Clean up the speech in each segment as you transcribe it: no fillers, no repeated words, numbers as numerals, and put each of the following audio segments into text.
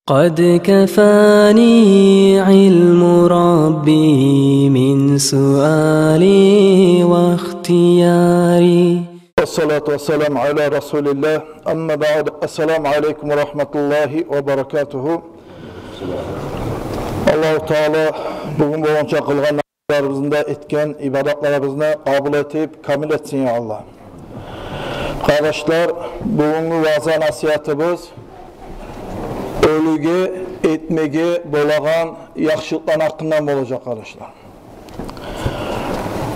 قد كفاني علم ربي من سؤالي واختياري والصلاة والسلام على رسول الله أما بعد السلام عليكم ورحمة الله وبركاته Allah-u Teala bugün boyunca kılgan namazlarımızda etken ibadetlerimizni kabul edip kamil etsin ya Allah. Kardeşler, bugünkü vaaz nasihatimiz ölüge etmege bolagan yaxşılıklar hakkından olacak kardeşler.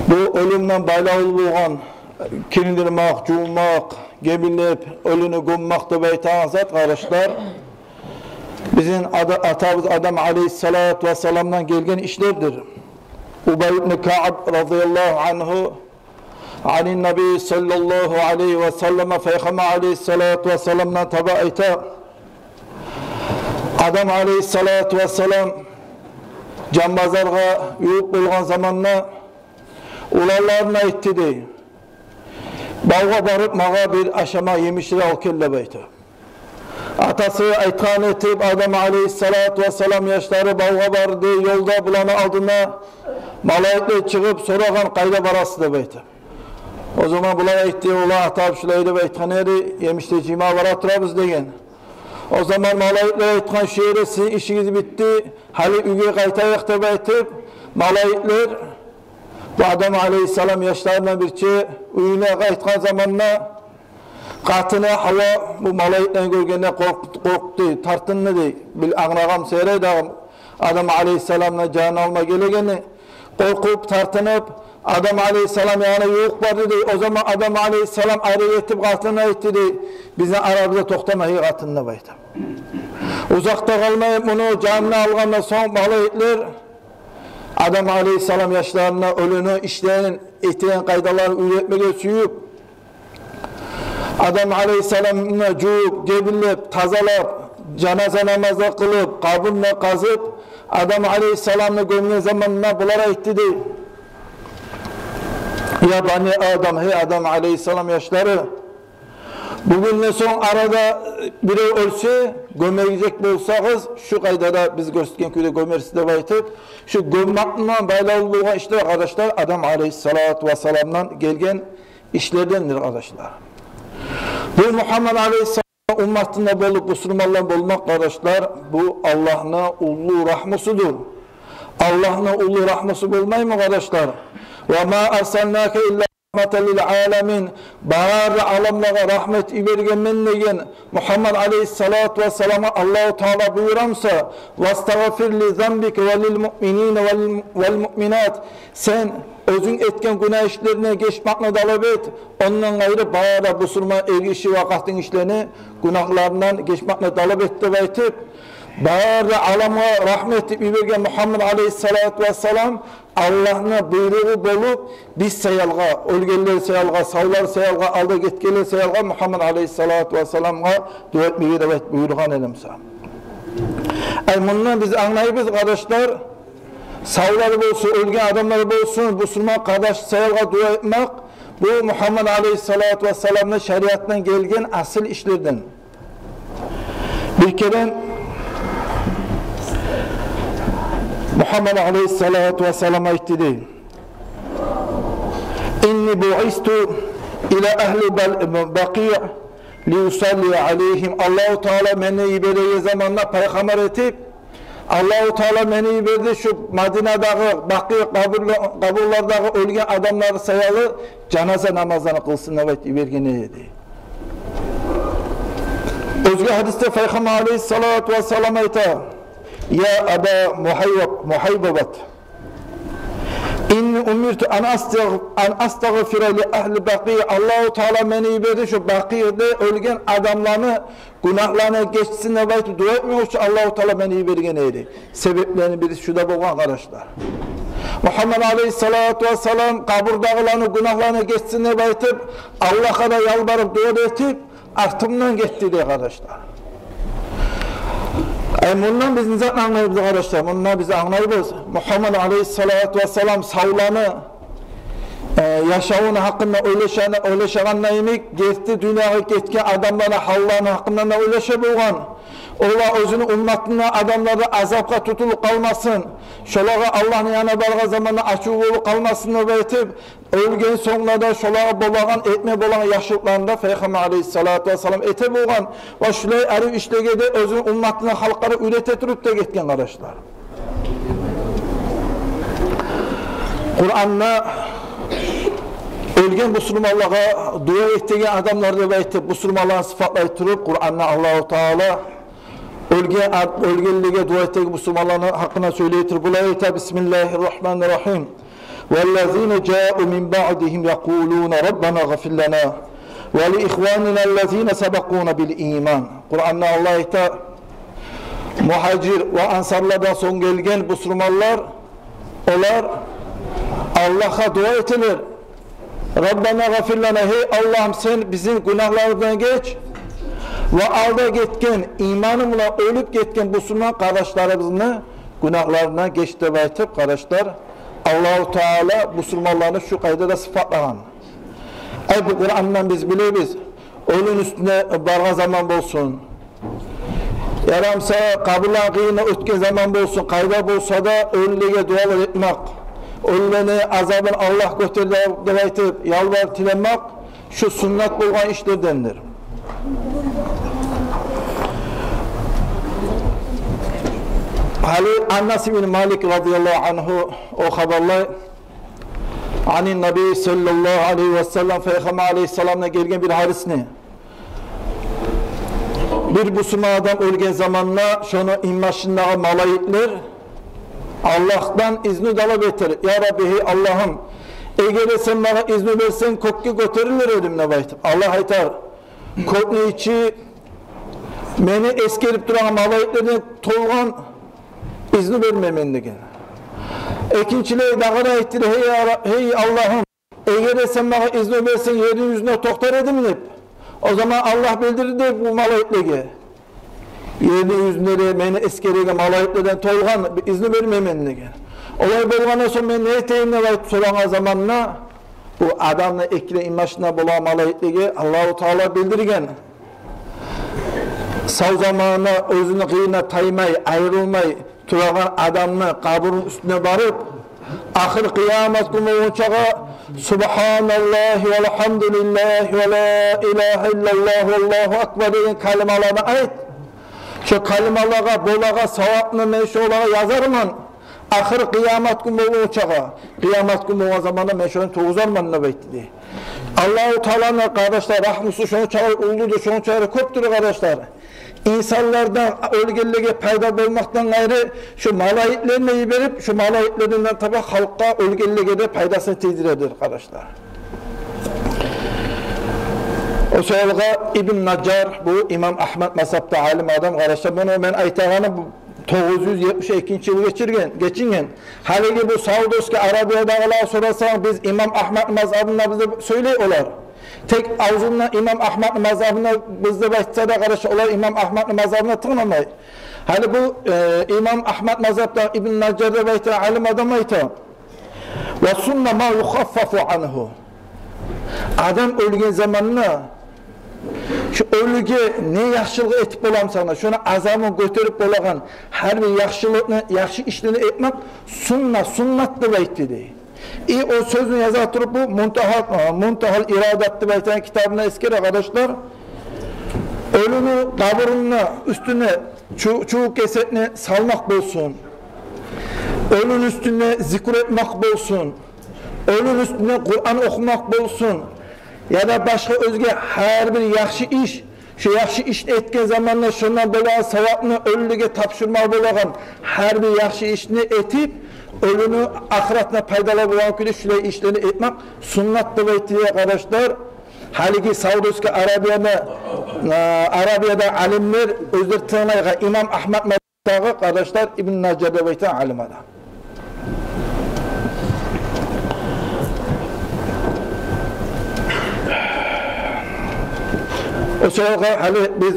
Bu ölümden baylağı bolgan kirindirmek, jumak, gebilip, ölünü gömmek de beytan zat kardeşler. Bizim atamız Adam aleyhissalatu vesselam'dan gelgen işlerdir. Ubay ibn Ka'b radıyallahu anhu anin Nabi sallallahu aleyhi ve selleme Peygamber aleyhissalatu vesselam'dan tabaita Adam aleyhissalatu vesselam cambazlarga yuvup bulgan zamanla ularlarına itti dey. Bağga barıp mağa bir aşama yemişleri al kelle beyti. Atası aytkan etip Adam aleyhissalatu vesselam yaşları bağga bardı, yolda bulanı aldığına malayetler çıkıp soragan kayda barası da beyti. O zaman bular aytti, ola atab şulaydı beytkan eri yemişte cima var atırabız degen. O zaman malayetler aytkan şehre sizin işiniz bitti, hali üge kaytayak da beytip malayetler bu Adam aleyhisselam yaşlarına birçe uyuna kaytkan zamanla katına hava bu malayetlerini görgende korktu, tartınlı dey. Bil ağnağam seyreydi Adam aleyhisselamla canı alma gelegeni korkup tartınıp Adam aleyhisselam yani yok vardı dey. O zaman Adam aleyhisselam ayrı yetip katına etti dey. Bize aramızda toktamayı katında baydı. Uzakta kalmayıp bunu canını alganla son malayetler Adam aleyhisselam yaşlarına ölünü işleyen, etiyen kaydaları üretmeye suyup Adam aleyhisselamına cuyup, gebillep, tazalap, cenaze namazı kılıp, kabırına kazıp Adam aleyhisselamını gömülen zamanına bulara itti değil. Ya bani Adam, hey Adam aleyhisselam yaşları bugünle son arada biri ölse gömeyecek bolsağız şu kaydada biz gösterken köyde gömersi de baytıp şu gömmakla baylalığa işte arkadaşlar Adam aleyhissalatu vesselam'dan gelgen işlerdendir arkadaşlar. Bu Muhammed aleyhisselam ummatında bolup Müslümanlar bulmak kardeşler bu Allah'ın ulu rahmusudur. Allah'ın ulu rahmusu bulmayı mı kardeşler? Ve ma arsalnake illa rahmeten lil alemin. Bari alamlara rahmet ibergen mennegen Muhammed aleyhissalatu vesselam'a Allah-u Teala buyuramsa vastagfir li zambike ve lil mu'minine vel mu'minat. Sen özün etken günah işlerine geçmakla talep et. Ondan gayrı bari bu surma erişi vakatın işlerini günahlarından geçmakla talep et de baytip bari alama rahmet ibergen Muhammed aleyhissalatu vesselam Allah'ına buyruğu bolup biz sayalga, ölgeller sayalga, savlar sayalga, alda getkeler sayalga Muhammed aleyhissalatu vesselam'a dua etmeyi de buyurgan elimse. Bundan biz anlayıbız kardeşler, savlar bolsun, ölgen adamlar bolsun, Müslüman kardeş sayalga dua etmek, bu Muhammed aleyhissalatu vesselam'ın şeriatından gelgen asıl işlerden. Bir kere Muhammed aleyhissalatu vesselam'a itti değil. İnni bu'istu ila ehli baqiy li usalli aleyhim. Allah-u Teala beni ibadeye zamanla peygamber etip Allah-u Teala beni ibadede şu Madine'daki baqiy kabullardaki ölgen adamları sayalı cenaze namazlarını kılsın evet ibergene dedi. Özge hadiste Peygamber aleyhissalatu vesselam'a ita Ya Aba Muhaybabat İnni umirtu an astagfira li ahli baqiy. Allah-u Teala beni ibadede şu baqiyde ölgen adamlarını günahlarına geçsinler baytı dua etmiyor ki Allah-u Teala beni ibadegen eydi. Sebeplerini birisi şurada boğan arkadaşlar. Muhammed aleyhissalatu vesselam kaburdağılarını günahlarına geçsinler baytıp Allah'a da yalvarıp dua etip artımdan gitti diye arkadaşlar. Bundan biz nizat anlayıbız arkadaşlar, bundan biz anlayıbız. Muhammed aleyhissalatu vesselam savlanı yaşavını hakkında öyle şağanla yemek, geçti dünyaya geçken adamlara Havva'nın hakkında öyle şey bulgan. ola özünün ümmetine adamları azapka tutulup kalmasın. Şolağa Allah'ın yanına barga zamanında açık olup kalmasını belirtip ölgen sonlarda şolağa bolağan etme bolağan yaşlıklarında Peygamber aleyhissalatu vesselam ete bolğan ve şulay arif işlegede özünün ümmetine halkları üretetirip de gitken kardeşler. Kur'an'da ölgen Müslümanlığa dua ettiğin adamları da belirtip Müslümanlığa sıfatlayıp Kur'an'da Allah-u Teala ölgenliğe dua ettiği Müslümanların hakkına söyleytir. Bulayta Bismillahirrahmanirrahim. وَالَّذ۪ينَ جَاءُوا مِنْ بَعْدِهِمْ يَقُولُونَ رَبَّنَا غَفِرْ لَنَا وَلِإِخْوَانِنَا الَّذ۪ينَ سَبَقُونَ بِالْا۪يمَانِ Kur'an'da Allah'ta muhacir ve ansarlardan son gelgen Müslümanlar olar Allah'a dua etilir. Rabbena gafir lana, hey Allah'ım sen bizim günahlardan geç ve alda gitken imanımla ölüp gitken Müslüman kardeşlerimizin günahlarına geç de baytıp kardeşler Allah-u Teala Müslümanlarını şu kaydada sıfatlayan. Ay bu Kur'an'dan biz biliriz. Ölün üstüne barga zaman bolsun. Yaramsa kabul ağıyına ötken zaman bolsun. Kayda bolsa da ölüye dualar etmek. Ölüne azabın Allah götürür deyip yalvar tilemek şu sünnet bulgan işlerdendir. Ali Anas bin Malik radıyallahu anhu o haberler Anin Nabi sallallahu aleyhi ve sellem Peygamber aleyhisselam'la gelgen bir hadisini bir Müslüman adam ölgen zamanla şunu immaşınlığa malayitler Allah'tan izni talep etir. Ya Rabbi hey Allah'ım eğer sen bana izni versen kokki götürürler elimle baytım. Allah aytar kokni içi beni eskerip duran malayitlerden tolgan izni vermemendiğin. İkincileri dağına ettir. Hey Allah'ım eğer sen bana izni versen yerin yüzüne toktar edimlip o zaman Allah bildirir bu malayitliği. Yerin yüzüne beni eskerege malayitlerden tolgan izni vermemendiğin. Olay bolğandan sonra ben ne eteyim ne var soran zamanla bu adamla ekle imajına bulan malayitliği Allah-u Teala bildirgen. Sağ zamanına özünü kıyına taymay, ayrılmay turağan adamını kaburun üstüne barıp ahir kıyamet günü uçağa Subhanallah ve elhamdülillah ve la ilahe illallah ve Allahu akbar deyin kalimalarına ait. Şu kalimalara, bolağa, savapını, meşholağa yazarman ahir kıyamet günü uçağa. Kıyamet günü o zamanda meşholun toğuzarman ne bekli. Allah-u Teala'nın kardeşler rahmusu şunu çağır, uldudur, şunu çağır, köptür kardeşler. İnsanlardan ölgenliğe payda bulmaktan gayrı şu malayitlerine verip şu malayitlerinden tabi halka ölgenliğe de paydasını tedir eder kardeşler. O sırada İbn Najjar bu İmam Ahmed mezhepte alim adam kardeşler bunu ben aytağını 972 yıl geçingen haligi bu Saudiyski Arabiya'dakiler sorarsan biz İmam Ahmed mezhebine bize söyleyiyorlar. Tek ağzından İmam Ahmed mezhebine bizde başta da karşı olar İmam Ahmed mezhebine tığınamay. Hani bu İmam Ahmed mezhebde İbn Najjar'da bayta alim adam ayta. Ve sunna ma yukhaffafu anhu. Adam ölgen zamanına şu ölüge ne yaxşılığı etip olam sana, şunu azamı götürüp olağan her bir yaxşılığını, yaxşı işlerini etmek sunnatlı baytidi. O sözünü yazar durup bu Muntahal İradatlı baytan kitabına eski arkadaşlar ölünü kaburuna üstüne çuğuk kesetini salmak bolsun. Ölün üstüne zikr etmek bolsun. Ölün üstüne Kur'an okumak bolsun. Ya da başka özge her bir yaxşı iş şu yaxşı iş etken zamanla şundan bolan savapını ölüge tapşırmak bolan her bir yaxşı işini etip ölünü ahiretine paydalı bulan külü şöyle işlerini etmek sünnetli baytiye arkadaşlar. Haligi Saudiyski Arabiya'da alimler özür tığınayga İmam Ahmed mezhebinde kardeşlar İbn Najjar'da baytan alim adam. O sırada hani biz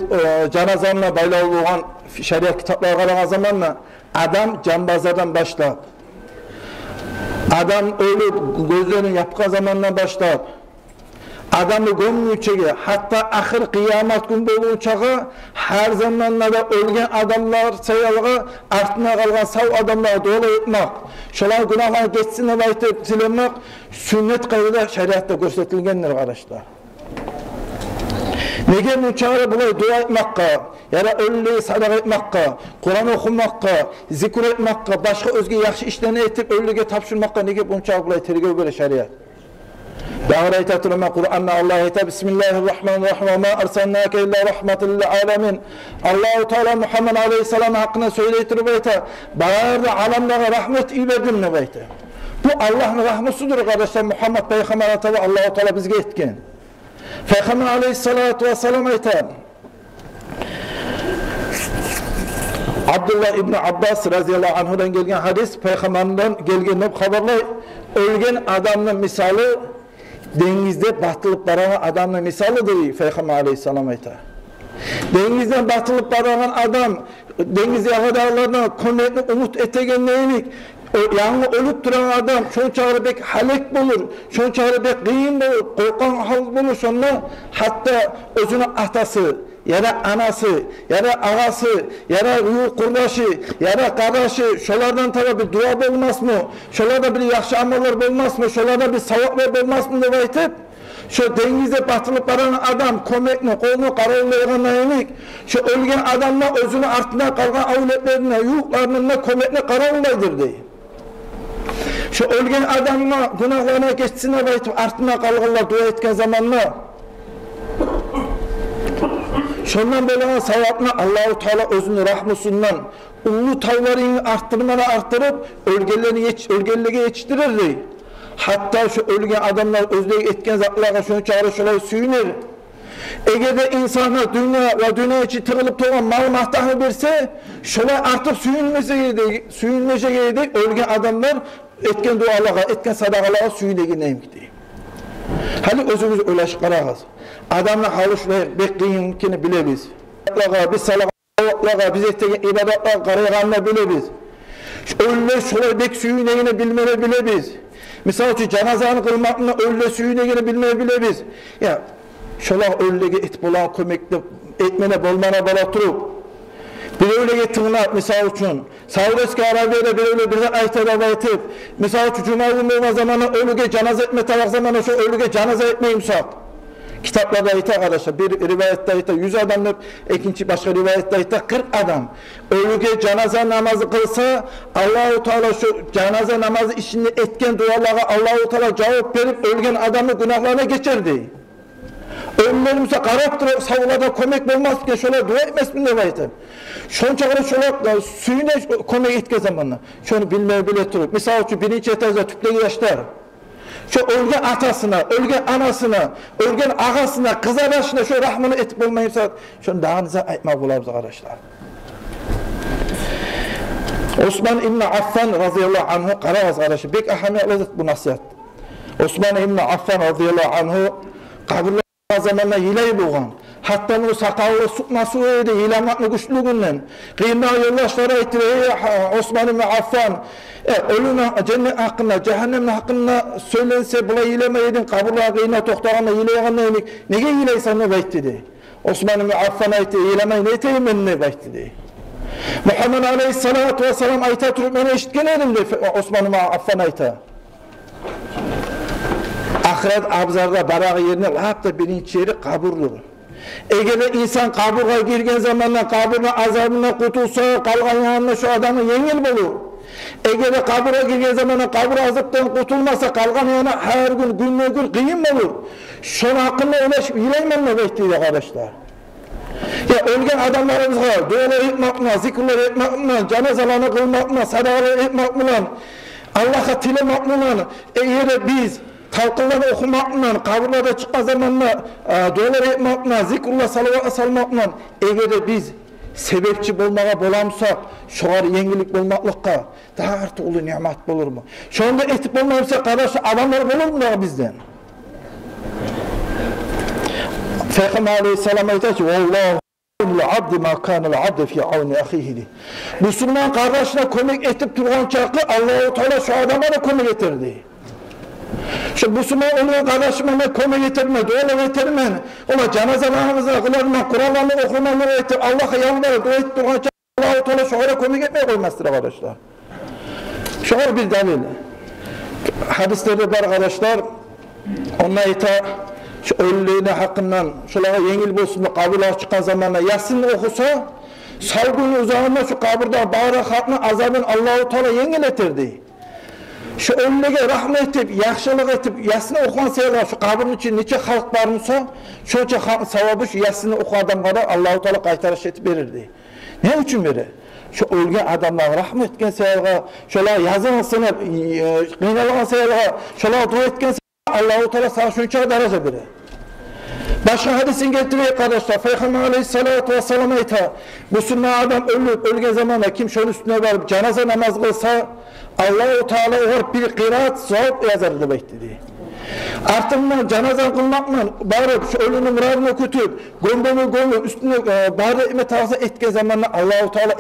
canazanla baylağı olan şeriat kitapları kalan zamanla adam cambazlardan başlayıp adam ölüp gözlerini yapıkan zamandan başlayıp adamı gömmüçege, hatta ahir kıyamet gün bolunçağı her zamanlarda ölgen adamlar sayalığa artına kalgan sağ adamlar dolu etmek, şolar günahlar geçsine baytıp silemek sünnet kayıda şeriatta gösterilgendir arkadaşlar. Nege bu çağrı bulay dua etmekka, ya da ölüye sadaka etmekka, Kur'an okumakka, zikir etmekka, başka özge yaxşı işlerini etip ölüye tapşırmakka nege bu çağrı bulay tergöv böyle şeriat. Dağır aytatırma Kur'an'na Allah ayta Bismillahirrahmanirrahim ve ma arsalnake illa rahmetil alemin. Allah-u Teala Muhammed Aleyhisselam hakkında söyleytir bayta. Bağırda alamlara rahmet iledim ne bayta. Bu Allah'ın rahmetudur kardeşler. Muhammed Peygamber atalı Allah-u Teala bizge etken. Peygamber Aleyhisselatü Vesselam ayta. Abdullah İbni Abbas radıyallahu anhu'dan gelgen hadis, Peygamber'den gelgen haberler, ölgen adamın misali denizde batılıp baran adamın misalıdır Peygamber Aleyhisselam ayta. Denizden batılıp baran adam deniz yağdağlarına konetini umut etegen neylik? Yani ölüp duran adam şon çağrı bek halek bulur, şon çağrı bek kıyın bulur, korkan hal bulur sonra hatta özünün atası, ya da anası, ya da ağası, ya da ruh kurdaşı, ya da kardeşi, şolardan tabi bir dua olmaz mı? Şolarda bir yaxşı amallar olmaz mı? Şolarda bir savaplar olmaz mı? Deyip, şu denizde batılıp baran adam, komekni, kolunu karaylayan neylik, şu ölgen adamla özünü artına kalkan avletlerine, yuhlarına komekni karaylaydır deyip. Şu ölgen adamla günahlarına geçsine baytıp artına kalkanlar dua etken zamanla, şondan böyle savapına Allah-u Teala özünü rahmusundan ulu tavlarını arttırmana arttırıp ölgelere yetiştirir. Hatta şu ölgen adamlar özlüğü etken zatlarına şunu çağırır şöyle suyunur. Eğer de insanlar dünya ve dünya için tıkılıp doğan mal mahtahı verse şöyle artık suyunmese geldi. Ölgen adamlar etken dualara, etken sadakalara suyuna gireyim gideyim. Hali özümüz öyle şıkarağız. Adamla haluşla bekleyin ki bilebiz. Biz salaklarla, biz ettiğin ibadetler karayağanla bilebiz. Öyle şöyle bek suyuna yine bilmeli bilebiz. Misal ki canazanı kılmakla öyle suyuna yine bilmeli bilebiz. Ya şöyle öyle et bulan kömekle etmene bolmana balatırıp bir öyle getirmek misal için Saudi Arabia'da bir öyle bir aytada baytıp misal için Cuma günü zamanı öyle cenaze etme tavak zamanı şu öyle cenaze etmeyim sak. Kitaplarda ayet arkadaşlar bir rivayette ayet 100 adamlar, ikinci başka rivayette ayet 40 adam. Ölüge cenaze namazı kılsa Allah-u Teala şu cenaze namazı işini etken dualara Allah-u Teala cevap verip ölgen adamın günahlarına geçerdi. Ölülerimize karaptır savulada kömek olmaz ki şöyle dua etmez mi rivayete. Şun çağırı şöyle suyuna kömek etke zamanla. Şunu bilmeye bile durup. Misal için birinci etajda tüpleki yaşlar. Şu ölgen atasına, ölgen anasına, ölgen ağasına, kızarasına şu rahmını etip olmayırsa şunu dağınıza aytmak olarız arkadaşlar. Osman İbni Affan radıyallahu anhu qarağız arkadaşlar. Bek ahamiyetli bu nasihat. Osman İbni Affan radıyallahu anhu kabirler zamanla hiley boğan. Hatta onu sakalı sıkması öyle hilamaklı güçlüğünden. Kıyımda yoldaşlara etti. Osman İbni Affan ölüne cennet hakkında, cehennem hakkında söylense bula hilemeydin. Kabirler kıyına toktağında hileyen neylik. Nege hileysen ne bayt dedi. Osman İbni Affan etti. Hilemeyi ne eteyim ben ne bayt dedi. Muhammed Aleyhisselatü Vesselam ayta turup beni eşitken elimde Osman İbni Affan ayta. Ahiret abzarda barağı yerine hatta birinci yeri kaburdur. Eğer insan kaburga girgen zamanla kaburun azabına kurtulsa kalgan yanına şu adamı yengil bulur. Eğer kaburga girgen zamanla kabur azaptan kurtulmasa kalgan yanına her gün gün kıyım olur. Şunun hakkında öyle bileymenle bekleydi arkadaşlar. Ya ölgen adamlarımızga dualar etmekle, zikirler etmekle, cenazalarını kılmakla, sadakalar etmekle, Allah'a tilemekle, eğer biz talqınları okumakla, kabirlerde çıkan zamanla dualar etmekle, zikrullah salavat salmakla eğer biz sebepçi bulmağa bolamsak, şuar yengilik bulmaklıkka daha artık ulu nimet bulur mu? Şu anda etip olmayırsa kardeş adamlar bulur mu bizden? Peygamber Aleyhisselam ayet ki Vallahu abdi ma kanel abdi fi avni ahihi. Müslüman kardeşine kömek etip durgan çakı Allah-u Teala şu adama da kömek etirdi. Şu Müslüman oluyor kardeşime kömek getirme, dua getirme. Ola cenazelerimize kılarına, Kur'an'larını okumaları etti. Allah'a yalvarır, dua etti. Allah-u Teala şöyle kömek etmeye koymazdır arkadaşlar. Şöyle bir delil. Hadislerde var arkadaşlar. Onlar ita şu ölülüğüne hakkından şulara yengil bolsun da kabirler çıkan zamanla Yasin okusa salgın uzağında şu kabirden bağıra halkına azabın Allah-u Teala yengil etirdi. Şu ölüge rahmet edip, yaxşılık edip, Yasin'i okuyan sayılar şu kabrin için neçe halk varmışsa, şoça halkın savabı şu Yasin'i oku adamlara Allah-u Teala qaytarış etip verirdi. Ne için verir? Şu ölgen adamlar rahmet etken sayılar, şolar yazın sınıp, kıynalıgan sayılar, şolar dua etken sayılar, Allah-u Teala sana şunca derece verir. Başka hadisin getiriyor kardeşler. Peygamber aleyhissalatu vesselam ayta. Müslüman adam ölge zamanında kim şunun üstüne varıp cenaze namaz kılsa Allah-u Teala o bir kıraat sevap yazar demek dedi. Artığından cenaze kılmakla bağırıp şu ölünün muradını kütüp gömüp üstüne bağırıp etme tavsiye etke zamanında Allah-u Teala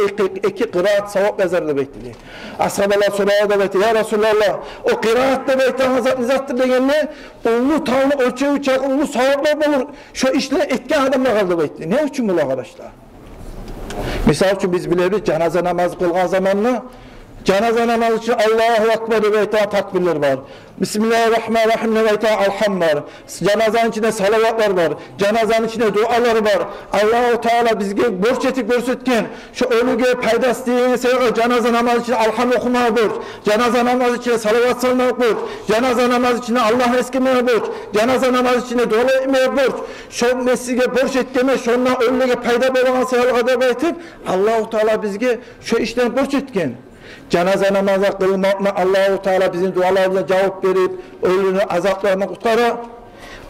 iki kıraat sevap yazar demek dedi. Ashabalar soraya demek ya Resulallah o kıraat demek hazret nizattır degenle ulu tavını ölçeği uçak ulu sevaplar olur. Şu işle etken adamlar kaldı demek dedi. Ne için bu arkadaşlar? Misal için biz biliriz cenaze namazı kılgan zamanla cenaze namazı için Allahu Ekber ve takbirler var. Bismillahirrahmanirrahim ve elham var. Cenazenin içinde salavatlar var. Cenazenin içinde dualar var. Allah-u Teala bizge borç etip görsetken şu ölüge paydası diyene sebebi cenaze namazı için elham okumaya borç. Cenaze namazı için salavat salmak borç. Cenaze namazı için Allah'ı eskimeye borç. Cenaze namazı için dua etmeye borç. Şu mescide borç etkeme şundan ölüge payda bolan sebebi kadar etip Allah-u Teala bizge şu işten borç etken. Cenaze namazı kılmakla Allah-u Teala bizim dualarımıza cevap verip ölünün azaplarına kurtarır.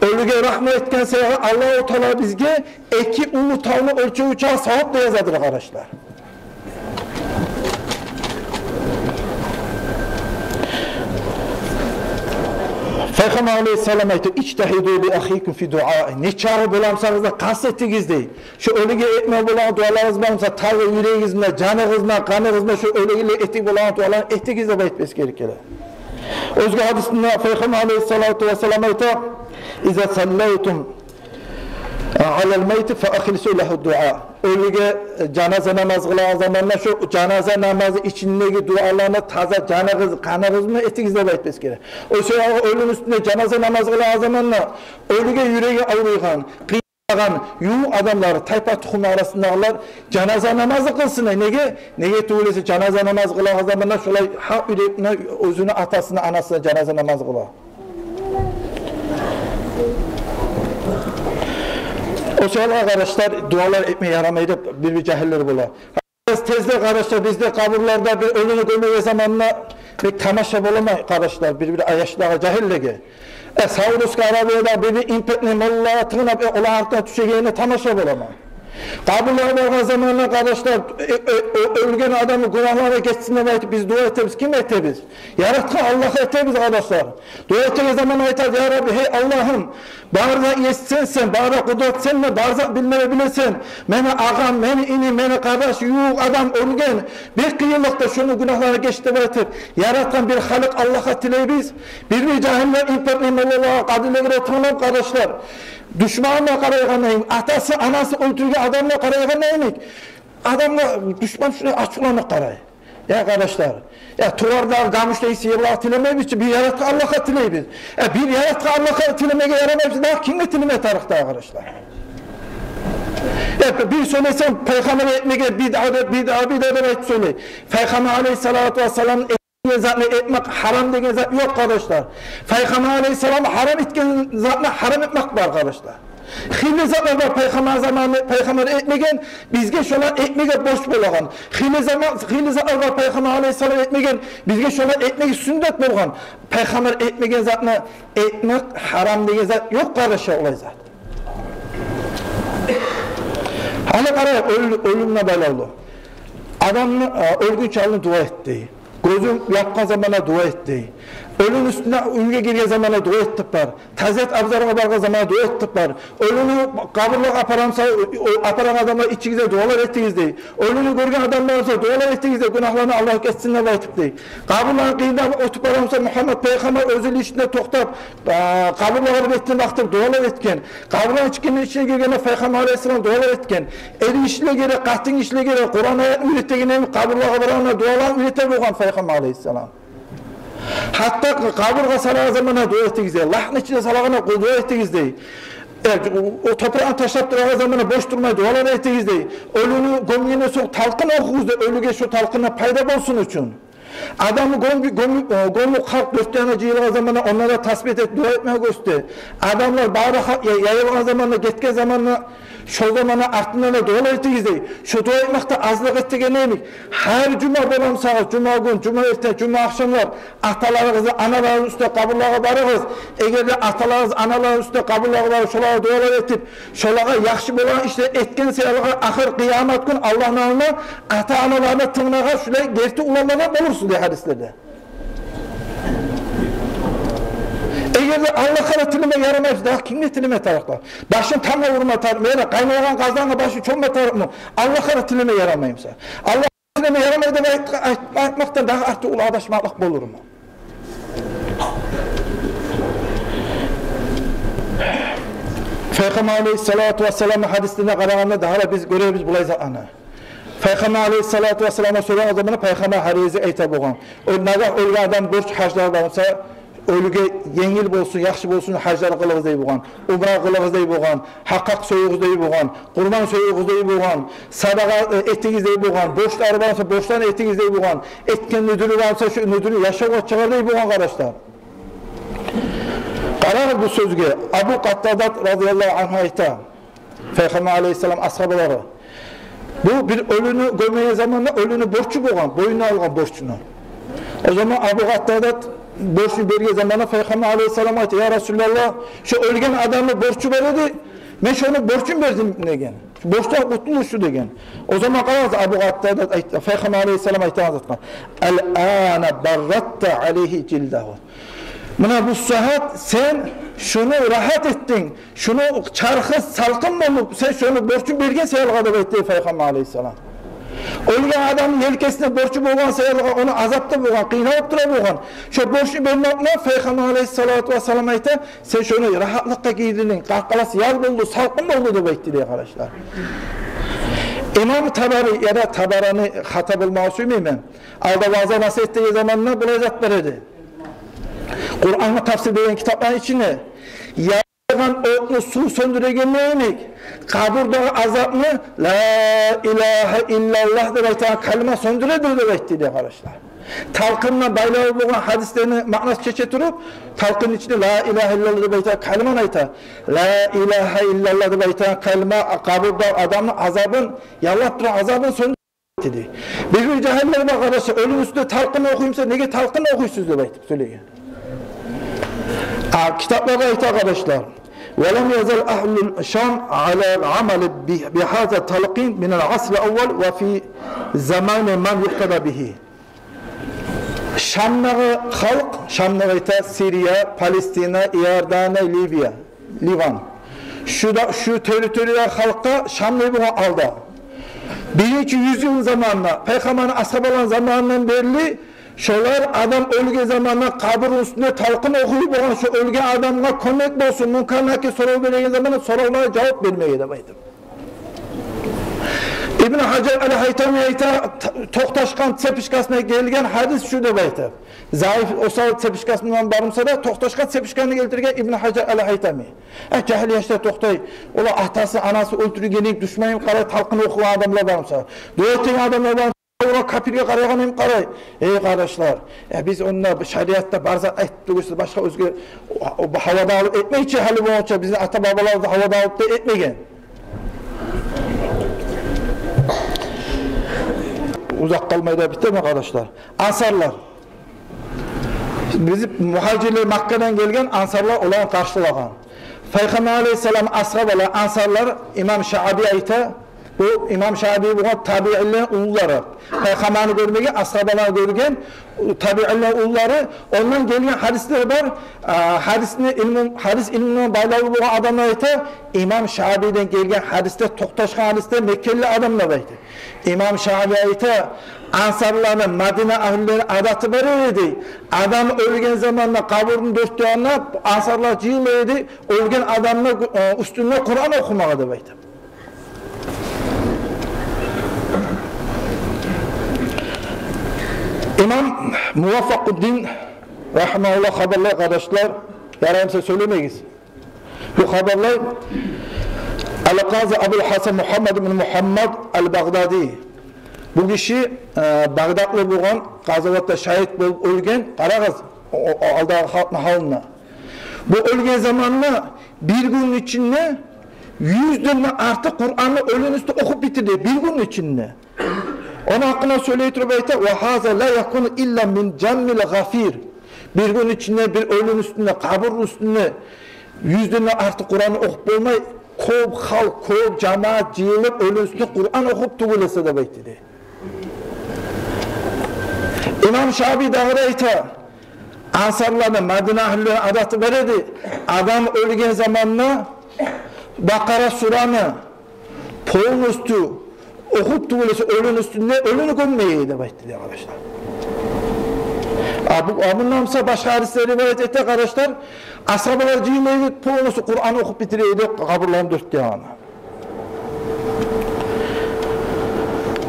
Ölüge rahmet etken sebebi Allah-u Teala bizge iki ulu tavını ölçü uçağı sevap da yazadır arkadaşlar. Peygamber aleyhisselam aytı İçtehidu bi ahikum fi duai. Ne çare bulamsanız da kastetiniz değil. Şu ölüge etme bulan dualarınız varsa tabi yüreğinizle, canınızla, kanınızla şu ölüge ettik bulan dualarını ettiğinizle de etmesi gerekir. Özge hadisinde Peygamber aleyhissalatu vesselam aytı İza salleytum alel meyti fe ahlisu lehu dua. Ölüge cenaze namazı kılan zamanla şu cenaze namazı içindeki dualarını taze canınız, kanınız mı etinizle de etmesi gerek. O şey ölünün üstünde cenaze namazı kılan zamanla ölüge yüreği ağrıyan, kıyılan, yuğu adamlar, tayfa tuhumu arasındalar cenaze namazı kılsın. Nege tuğulesi cenaze namazı kılan zamanla şöyle hak yüreğine, özünü, atasına, anasına cenaze namazı kılan. O şeyler arkadaşlar dualar etmeye yaramaydı bir cahiller bula. Tezde arkadaşlar bizde kabirlerde bir ölünü gömüyor zamanla bir tamaşa bulamay arkadaşlar bir ayaşlığa cahillege. Saudi Arabia'da bir impetne molla tığına ola altına düşeceğine tamaşa bulamay. Kabirlerde var zamanla arkadaşlar ölgen adamı günahlara geçsinler ve biz dua etiriz. Kim etiriz? Yaratkan Allah'a etiriz arkadaşlar. Dua ettiği zaman aytar ya Rabbi hey Allah'ım bağırda yetsensen, bağırda kudret senle, bağırda bilmeye bilirsen mene ağam, mene ini, mene kardeş, yuğuk adam ölgen bir kıyılıkta şunu günahlara geçti ve etir. Yaratkan bir halik Allah'a tileyiz. Bir cahiller impetne mollalara kadilere tanım kardeşler. Düşmanla karayıgan neyim? Atası, anası öldürgen adamla karayıgan neyim? Adamla düşman şuraya açıklanır karay. Ya kardeşler, ya tuvarlar, gamışla iyisi Allah tilemeyiz için bir yaratkı Allah'a tileyiz. Bir yaratkı Allah'a tilemeye yaramayız. Daha kimle tilemeye tarihte arkadaşlar? Bir söylesem Peygamber'e etmeye bid'a demek söyle. Peygamber aleyhissalatu vesselam zatla etmek haram degen zat yok kardeşler. Peygamber aleyhisselam haram etken zatla haram etmek var kardeşler. Hile zatlar var Peygamber zamanı Peygamber etmegen bizge şolar etmege borç bolagan. Hile zatlar var Peygamber aleyhisselam etmegen bizge şolar etmege sünnet bolgan. Peygamber etmegen zatla etmek haram degen zat yok kardeşler olay zat. Hala karar ölümle bağlı. Adamın ölgün çalını dua etti. Gözüm yapkan zamana dua etti. Ölün üstüne ülge girgen zamana dua ettik var. Hazret Abzar'a barga zamana dua ettik var. Ölünü kabırlığa aparan adamlar içinize dualar ettiniz dey. Ölünü görgen adamlar olsa dualar ettiniz dey. Günahlarını Allah kessinler aytıp dey. Kabırlığın kıyında otup aramsa Muhammed Peygamber özül işinde toktap kabırlığa ettiğin vakti dualar etken. Kabırlığın içkinin içine girgene Peygamber Aleyhisselam dualar etken. Eri işle gere, kahtın işle gere, Kur'an'a ürettegine kabırlığa barana dualar ürete boğan Peygamber Aleyhisselam. Hatta kabırga salağı zamana dua ettiğinizde, lahın içine salağına dua ettiğinizde, o toprağın taşlap durağı zamana boş durmayı dualar ettiğinizde, ölünü gömüğüne sok talkın okuyuzda, ölüge şu talkına payda olsun için. Adamı gömük kalk 4 tane cihirga zamana onlara tasbih et, dua etmeye gösterdi. Adamlar bağıra yayılgan zamana, getken zamana, şu zamana artından dualar ettiğinizde, şu dua etmekte azlık ettiğine neymiş? Her cuma babam sağı, cuma gün, cuma erten, cuma akşamlar atalarınızı, analarınızın üstüne kabırlığa barırız. Eğer de atalarınız, analarınızın üstüne kabırlığa barır, şolara dualar etip, şolara yakşı bolan işte etken seyalığa ahir kıyamet gün Allah'ın anına, ata analarına tırnağa şöyle gerti ulanlara bulursun diye hadislerde. Eğer de Allah'a tilime yaramayız, daha kimle tilime taraflar? Başın tam vurma tarafı, yani kaynayan kazanla başı çömme tarafı mı? Allah'a tilime yaramayımsa. Allah'a tilime yaramayı da aytmaktan daha artık ulu adaşmaklık olur mu? Peygamber Aleyhisselatü Vesselam'ın hadislerine kararında daha da biz görevimiz bulayız ana. Peygamber Aleyhisselatü Vesselam'a söyleyen zamanı Peygamber harizi eyte boğan. Naga ölgen adam borç haclar varsa ölüge yengil bolsun, yaxşı bolsun haclar kılığız dey boğan. Umra kılığız dey boğan. Hakkak soyuğuz dey boğan. Kurban soyuğuz dey boğan. Sadaka etiniz dey boğan. Borçları varsa borçlarını etiniz dey boğan. Etken nüdürü varsa şu nüdürü yaşa çıkar dey boğan kardeşler. Karar bu sözge Abu Kattadat radıyallahu anh'a ayta. Peygamber Aleyhisselam ashabaları. Bu bir ölünü gömeye zamanında ölünü borçlu boğan, boyuna algan borçunu. O zaman Abu Kattadat borçlu berge zamanında Peygamber Aleyhisselam ayta, ya Resulallah şu ölgen adamı borçlu verdi, ben şunu borçum verdim degen. Borçtan kurtuluşu degen. O zaman karar Abu Kattadat ayta, Peygamber Aleyhisselam ayta azatkan. El-ana barratta aleyhi cildahu. Buna bu saat sen şunu rahat ettin, şunu çarkı salkın olup sen şunu borçun bergen sayılga da etti Peygamber Aleyhisselam. Ölgen adamın yelkesine borçu boğan sayılga onu azapta boğan, kıynalıp dura boğan. Şu borçun bergen Peygamber Aleyhisselatü Vesselam ayta sen şunu rahatlıkla giydinin, kalkalası yaz buldu, salkın oldu da etti diye arkadaşlar. İmam Tabari ya da Tabarani hata bulmağı söyleyeyim. Alda vaza nasıl ettiği zamanına bulacak verdi. Kur'an'ı tafsir eden kitapların içine yağan otlu su söndüregenleymek, kaburdaki azapını La ilahe illallah demekten kalime söndüredir demekti diye arkadaşlar. Talkınla baylağı olan hadislerini manası çeçetirip, talkının içine La ilahe illallah demekten kalime ayta. La ilahe illallah demekten kalime kaburda adamın azabın, yallah duran azabın söndüredir. Bir cahiller bak arkadaşlar, ölüm üstüne talkını okuyumsa nege talkını okuyusuz demekti söyleyin. Kitaplarda ayet arkadaşlar. وَلَمْ يَزَلْ أَهْلُ الشَّامِ عَلَى الْعَمَلِ بِهَذَا التَّلْقِينِ مِنَ الْعَصْرِ الْأَوَّلِ وَفِي زَمَانِ مَنْ يُقْتَدَ بِهِ. Şam'nağı halk, Şam'nağı ite Siriya, Palestina, İordanya, Libya, Livan. Şu teritorial halka Şam'nağı bu aldı. Birinci yüzyıl zamanında, Peygamber'in ashabaların zamanından belli şolar adam ölge zamanına kabir üstüne talkın okuyup olan şu ölge adamına kömek olsun, münkarnaki soru veregen zamanı sorulara cevap vermeye demeydim. İbn Hacer el-Haytami ayta Toqtaşkan sepişkasına gelgen hadis şu demeydi. Zayıf o sepişkasından barımsa da Toqtaşkan sepişkanını geldirgen İbn Hacer el-Haytami. Cahil yaşta Toqtay, ola ahtası anası öldürügenip düşmeyin karay talkın okuyan adamlar barımsa. Dua adamlar barımsa. Ona kapıya karayanım karay. Ey kardeşler, biz onunla şeriatta barzat ettiğimiz başka özgür havada alıp etmek için hali bu olacak. Bizim ata babalar da havada alıp da etmegen. Uzak kalmayı da bitti mi kardeşler? Ansarlar. Bizim muhacirler Makka'dan gelgen ansarlar olan karşılagan. Peygamber Aleyhisselam ashabalar, ansarlar İmam Şaabi ayta Bu İmam Şafii bu tabiilerin ulları. Peygamber'i görmegen, ashabalarni görgen tabiilerin ulları. Ondan gelgen hadisler var. Hadis ilminden baylağı bolan adamlar ayta İmam Şafii'den gelgen hadiste, toqtaşkan hadiste Mekkeli adamlar ayta. İmam Şafii ayta Ansarlarının, Madine ahlilerinin adatı var idi. Adam ölgen zamanla kaburun dört yanına Ansarlar cıyılıydı. Ölgen adamla üstünde Kur'an okumağa da baydı. İmam Muvaffakuddin rahmetullah haberler kardeşler, yarayımsa söylemeyiz. Bu haberler Al-Qazi Abul Hasan Muhammed bin Muhammed Al-Baghdadi. Bu kişi Bağdatlı boğan, Gazavatta şahit bolup ölgen, Qaragaz aldağı halına. Bu ölgen zamanla bir gün içinde 100'den artık Kur'an'ı ölün üstü okup bitirdi. Bir gün içinde. Onun hakkında söyleyip ayta ve haza la yakunu illa min cammil gafir. Bir gün içinde bir ölün üstünde, kaburun üstünde 100'den artık Kur'an'ı okup olmay, kop halk, kop cemaat cıyılıp ölün üstünde Kur'an okup tuvulese de bekledi. İmam Şafii dağıda ayta Ansarlarına, Madine ahlilerine adatı veredi. Adam ölgen zamanla Bakara Suranı polun üstü okup tuvulese ölün üstünde ölünü gömmeye de bekledi arkadaşlar. Bundan sonra başka hadisleri rivayet etti arkadaşlar. Ashabalar cıymaydı, polun üstü Kur'an okup bitireydi kaburların dört yanına.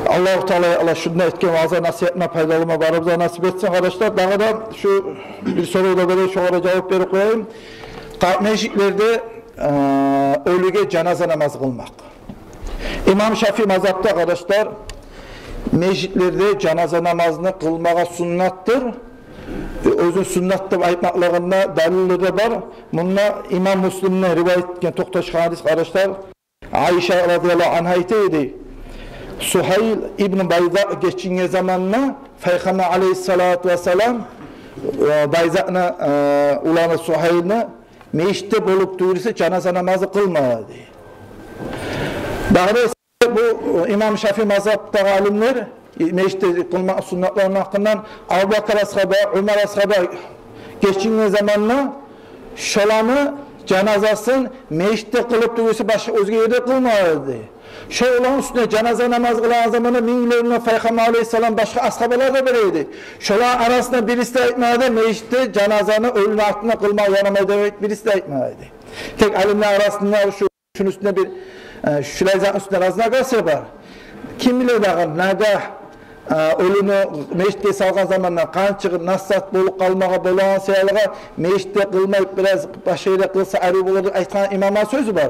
Allah-u Teala Allah şundan etken vaazı nasihatine paydalıma varımıza nasip etsin arkadaşlar. Daha da şu bir soruyu da böyle şoğara cevap verip koyayım. Meşriklerde ölüge cenaze namazı kılmak. İmam Şafii mazhabta arkadaşlar meşriklerde cenaze namazını kılmağa sünnattır. Özün sünnatta aytmaklığında dalilleri var. Bununla İmam Müslim'le rivayet etken Toqtaş hadis arkadaşlar Ayşe radıyallahu anha idi. Suhayl İbn Bayza geçince zamanla Peygamber aleyhissalatu vesselam Bayza'na ulanı Suhayl'ni meşte bolup duyursa cenaze namazı kılmadı. Daha da bu İmam Şafii mazhabtaki alimler meşte kılma sünnetlerinin hakkından Abu Bakr ashabı, Ömer ashabı geçince zamanla şolanı cenazasını meşte kılıp duyursa başka özge yerde kılmadı. Şey olan üstüne cenaze namazı kılan zamanı minlerine Peygamber aleyhisselam başka ashabalar da böyleydi. Şolar arasında birisi de etmedi, mecliste cenazanı ölünün altına kılma yanıma demek birisi de etmedi. Tek alimler arasında şunun üstüne bir şüleyzanın üstüne razına gası var. Kim bilir dağın, nagah ölünü mecliste salgan zamanla kan çıkıp nasat bolup kalmağa bolan seyalığa mecliste kılmayıp biraz başıyla kılsa arı bulurdu aytkan imama sözü var.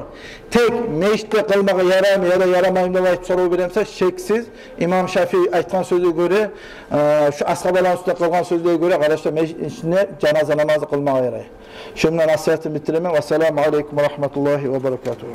Tek mecliste kılmağa yaramı ya da yaramayım da soru veremse şeksiz İmam Şafii aytkan sözü göre şu ashabaların üstüne kılgan sözüne göre arkadaşlar meclisine cenaze namazı kılmağa yarayı. Şimdi nasihatimi bitiremem. Vesselamu aleyküm ve rahmetullahi ve berekatuhu.